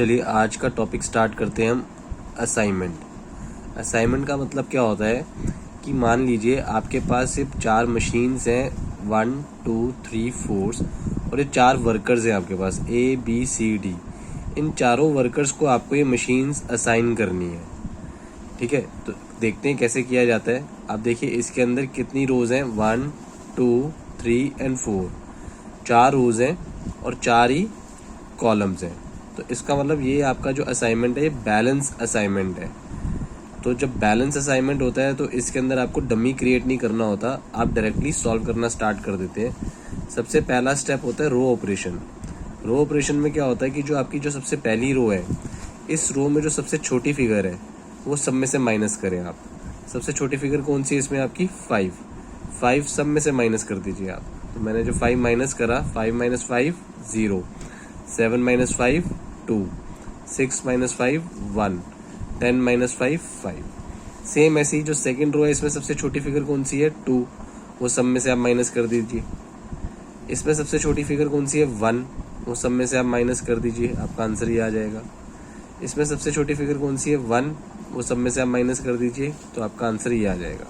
चलिए आज का टॉपिक स्टार्ट करते हैं हम असाइनमेंट। असाइनमेंट का मतलब क्या होता है कि मान लीजिए आपके पास सिर्फ 4 मशीन्स हैं, 1 2 3 4 और ये 4 वर्कर्स हैं आपके पास ABCD। इन चारों वर्कर्स को आपको ये मशीन्स असाइन करनी है। ठीक है, तो देखते हैं कैसे किया जाता है। आप देखिए इसके अंदर कितनी रोज़ हैं, 1 2 3 एंड 4। 4 रोज़ हैं और 4 ही कॉलम्स हैं। तो इसका मतलब ये आपका जो असाइनमेंट है ये बैलेंस असाइनमेंट है। तो जब बैलेंस असाइनमेंट होता है तो इसके अंदर आपको डमी क्रिएट नहीं करना होता, आप डायरेक्टली सॉल्व करना स्टार्ट कर देते हैं। सबसे पहला स्टेप होता है रो ऑपरेशन। रो ऑपरेशन में क्या होता है कि जो आपकी जो सबसे पहली रो है, इस रो में जो सबसे छोटी फिगर है वो सब में से माइनस करें आप। सबसे छोटी फिगर कौन सी है इसमें आपकी 5 सब में से माइनस कर दीजिए आप। तो मैंने जो 5 माइनस करा, 5 minus 5 0, 7 minus 5 2, 6 minus 5 1, 10 minus 5 5। Same ऐसे ही जो सेकंड रो है इसमें सबसे छोटी फिगर कौन सी है 2, वो सब में से आप माइनस कर दीजिए। इसमें सबसे छोटी फिगर कौन सी है 1, वो सब में से आप माइनस कर दीजिए, आपका आंसर ही आ जाएगा। इसमें सबसे छोटी फिगर कौन सी है 1, वो सब में से आप माइनस कर दीजिए, तो आपका आंसर ही आ जाएगा।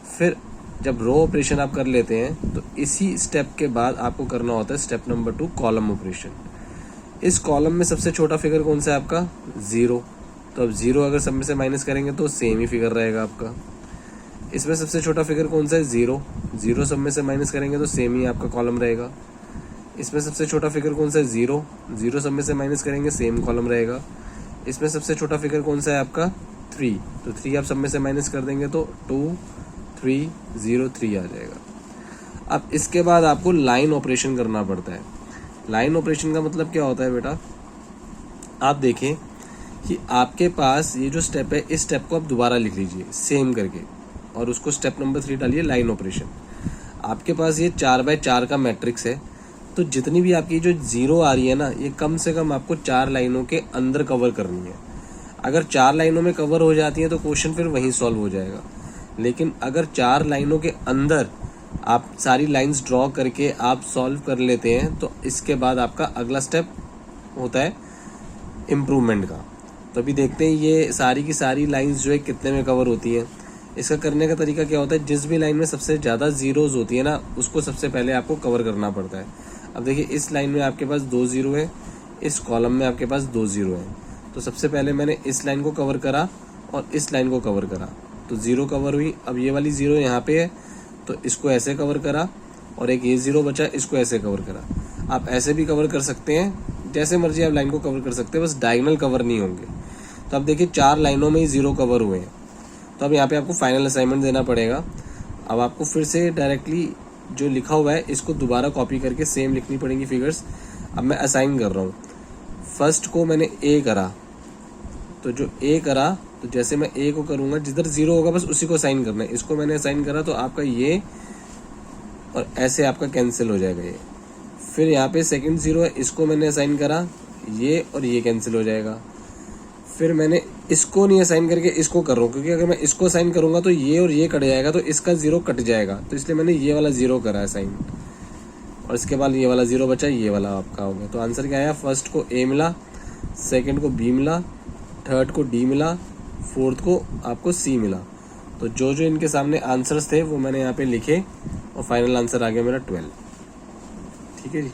फिर जब रो ऑपरेशन आप कर लेते हैं तो इसी स्टेप के बाद आपको करना होता है स्टेप नंबर 2 कॉलम ऑपरेशन। इस कॉलम में सबसे छोटा फिगर कौन सा है आपका 0, तो अब 0 अगर सब में से माइनस करेंगे तो सेम ही फिगर रहेगा आपका। इसमें सबसे छोटा फिगर कौन सा है 0, 0 सब में से माइनस करेंगे तो सेम ही आपका कॉलम रहेगा। इसमें सबसे छोटा फिगर कौन सा है 0, 0 सब में से माइनस करेंगे सेम कॉलम रहेगा। इसमें सबसे छोटा फिगर कौन सा है आपका 3, तो 3 आप सब में से माइनस कर देंगे तो 2 3 0 3 आ जाएगा। अब इसके बाद आपको लाइन ऑपरेशन करना पड़ता है। लाइन ऑपरेशन का मतलब क्या होता है बेटा, आप देखें कि आपके पास ये जो स्टेप है, इस स्टेप को आप दोबारा लिख लीजिए सेम करके और उसको स्टेप नंबर 3 डालिए लाइन ऑपरेशन। आपके पास ये 4x4 का मैट्रिक्स है, तो जितनी भी आपकी जो 0 आ रही है ना, ये कम से कम आपको 4 लाइनों के अंदर कवर करनी है। अगर 4 लाइनों में कवर हो जाती है तो क्वेश्चन फिर वहीं सॉल्व हो जाएगा। लेकिन अगर 4 लाइनों के अंदर आप सारी लाइंस ड्रॉ करके आप सॉल्व कर लेते हैं तो इसके बाद आपका अगला स्टेप होता है इम्प्रूवमेंट का। तो अभी देखते हैं ये सारी की सारी लाइंस जो है कितने में कवर होती हैं। इसका करने का तरीका क्या होता है, जिस भी लाइन में सबसे ज़्यादा जीरोज़ होती है ना, उसको सबसे पहले आपको कवर करना पड़ता है। अब देखिए इस लाइन में आपके पास 2 0 है, इस कॉलम में आपके पास 2 0 है, तो सबसे पहले मैंने इस लाइन को कवर करा और इस लाइन को कवर करा, तो 0 कवर हुई। अब ये वाली 0 यहाँ पे है तो इसको ऐसे कवर करा और एक ये 0 बचा, इसको ऐसे कवर करा। आप ऐसे भी कवर कर सकते हैं, जैसे मर्जी आप लाइन को कवर कर सकते हैं, बस डायगोनल कवर नहीं होंगे। तो अब देखिए 4 लाइनों में ही 0 कवर हुए हैं, तो अब यहाँ पे आपको फाइनल असाइनमेंट देना पड़ेगा। अब आपको फिर से डायरेक्टली जो लिखा हुआ है इसको दोबारा कॉपी करके सेम लिखनी पड़ेंगी फिगर्स। अब मैं असाइन कर रहा हूँ। फर्स्ट को मैंने A करा, तो जो A करा तो जैसे मैं A को करूँगा जिधर 0 होगा बस उसी को असाइन करना है। इसको मैंने असाइन करा तो आपका ये और ऐसे आपका कैंसिल हो जाएगा ये। फिर यहाँ पे सेकंड 0 है, इसको मैंने असाइन करा, ये और ये कैंसिल हो जाएगा। फिर मैंने इसको नहीं असाइन करके इसको कर रहा हूँ, क्योंकि अगर मैं इसको असाइन करूँगा तो ये और ये कट जाएगा, तो इसका 0 कट जाएगा, तो इसलिए मैंने ये वाला 0 करा असाइन। और इसके बाद ये वाला 0 बचा, ये वाला आपका हो गया। तो आंसर क्या आया, फर्स्ट को A मिला, सेकंड को B मिला, थर्ड को D मिला, फोर्थ को आपको C मिला। तो जो जो इनके सामने आंसर्स थे वो मैंने यहाँ पे लिखे और फाइनल आंसर आ गया मेरा 12। ठीक है जी।